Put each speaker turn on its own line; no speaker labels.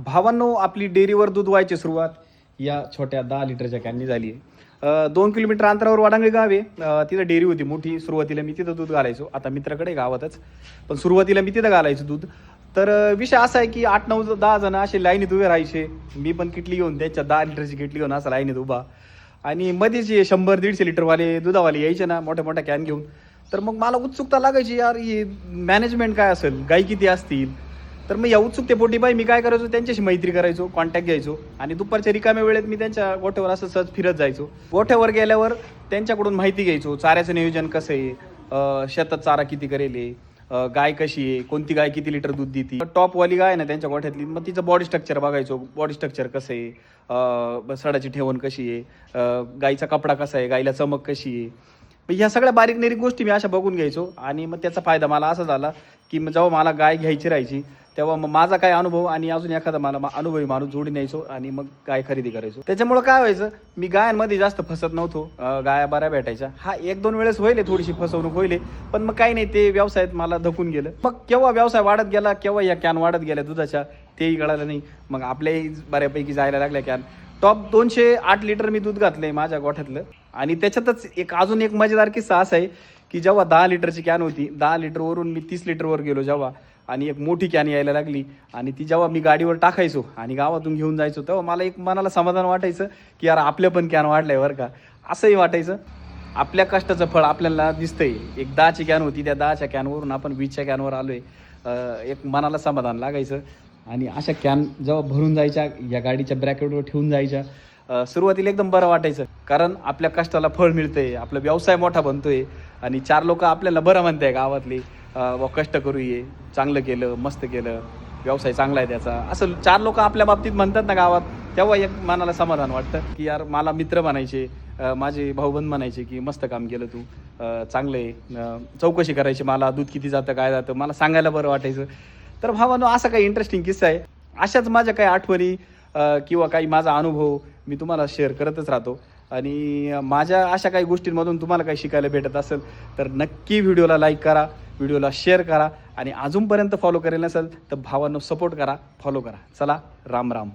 भावांनो, आपली डेअरीवर दूध व्हायची सुरुवात या छोट्या 10 लिटरच्या कॅननी झाली आहे. 2 किलोमीटर अंतरावर वाडांगळी गाव आहे. तिथं डेअरी होती मोठी. सुरुवातीला मी तिथं दूध घालायचो. आता मित्राकडे गावातच, पण सुरुवातीला मी तिथं घालायचो दूध. तर विषय असा आहे की 8, 9, 10 जण असे लाईनीत उभे राहायचे. मी पण किटली घेऊन त्याच्या 10 लिटरची किटली घेऊन असं लाईनीत उभा. आणि मध्येच 100-150 लिटरवाले दुधावाले यायचे ना, मोठ्या मोठ्या कॅन घेऊन. तर मग मला उत्सुकता लागायची, यार ही मॅनेजमेंट काय असेल, गाई किती असतील. तर मग या उत्सुकतेपोटी बाई मी काय करायचो, त्यांच्याशी मैत्री करायचो, कॉन्टॅक्ट घ्यायचो आणि दुपारच्या रिकाम्या वेळेत मी त्यांच्या गोठ्यावर असं सहज फिरत जायचो. गोठ्यावर गेल्यावर त्यांच्याकडून माहिती घ्यायचो, चाऱ्याचं नियोजन कसं आहे, शेतात चारा किती करेल, गाय कशी आहे, कोणती गाय किती लिटर दूध देते. टॉपवाली गाय आहे ना त्यांच्या गोठ्यातली, मग तिचं बॉडी स्ट्रक्चर बघायचो. बॉडी स्ट्रक्चर कसं आहे, सडाची ठेवण कशी आहे, गाईचा कपडा कसा आहे, गाईला चमक कशी आहे. ह्या सगळ्या बारीक निरीक गोष्टी मी अशा बघून घ्यायचो. आणि मग त्याचा फायदा मला असा झाला की जेव्हा मला गाय घ्यायची राहायची तेव्हा मग माझा काय अनुभव आणि अजून एखादा मला अनुभवी माणूस जोडून यायचो आणि मग गाय खरेदी करायचो. त्याच्यामुळं काय व्हायचं, मी गायांमध्ये जास्त फसत नव्हतो. गाया बऱ्या भेटायच्या. हा 1-2 वेळेस होईल थोडीशी फसवणूक होईल, पण मग काही नाही, ते व्यवसायात मला धकून गेलं. मग केव्हा व्यवसाय वाढत गेला, केव्हा या कॅन वाढत गेल्या दुधाच्या, तेही कळालं नाही. मग आपल्याही बऱ्यापैकी जायला लागल्या कॅन. टॉप 208 लिटर मी दूध घातलंय माझ्या गोठ्यातलं. आणि त्याच्यातच अजून एक मजेदार किस्सा असा आहे की जेव्हा 10 लिटरची कॅन होती, 10 लिटरवरून मी 30 लिटरवर गेलो जेव्हा, आणि एक मोठी कॅन यायला लागली, आणि ती जेव्हा मी गाडीवर टाकायचो आणि गावातून घेऊन जायचो, तेव्हा मला एक मनाला समाधान वाटायचं की यार आपल्या पण कॅन वाढलंय बरं का. असंही वाटायचं आपल्या कष्टाचं फळ आपल्याला दिसतंय. एक 10ची कॅन होती, त्या 10च्या कॅनवरून आपण 20च्या कॅनवर आलोय. एक मनाला समाधान लागायचं. आणि अशा कॅन जेव्हा भरून जायच्या, या गाडीच्या ब्रॅकेटवर ठेवून जायच्या, सुरुवातीला एकदम बरं वाटायचं. कारण आपल्या कष्टाला फळ मिळतंय, आपला व्यवसाय मोठा बनतोय आणि 4 लोक आपल्याला बरं म्हणताय गावातले, कष्ट करू ये, चांगलं केलं, मस्त केलं, व्यवसाय चांगला आहे त्याचा, असं 4 लोक आपल्या बाबतीत म्हणतात ना गावात. तेव्हा एक मनाला समाधान वाटतं की यार मला मित्र म्हणायचे, माझे भाऊबंद म्हणायचे की मस्त काम केलं तू, चांगलं आहे. चौकशी करायची मला, दूध किती जातं काय जातं, मला सांगायला बरं वाटायचं. तर भावानो, असा काही इंटरेस्टिंग किस्सा आहे. अशाच माझ्या काही आठवणी किंवा काही माझा अनुभव मी तुम्हाला शेअर करतच राहतो. आणि माझ्या अशा काही गोष्टींमधून तुम्हाला काही शिकायला भेटत असेल तर नक्की व्हिडिओला लाईक करा, व्हिडिओला शेअर करा, आणि अजूनपर्यंत फॉलो करेल नसेल तर भावांनो सपोर्ट करा, फॉलो करा. चला, राम राम.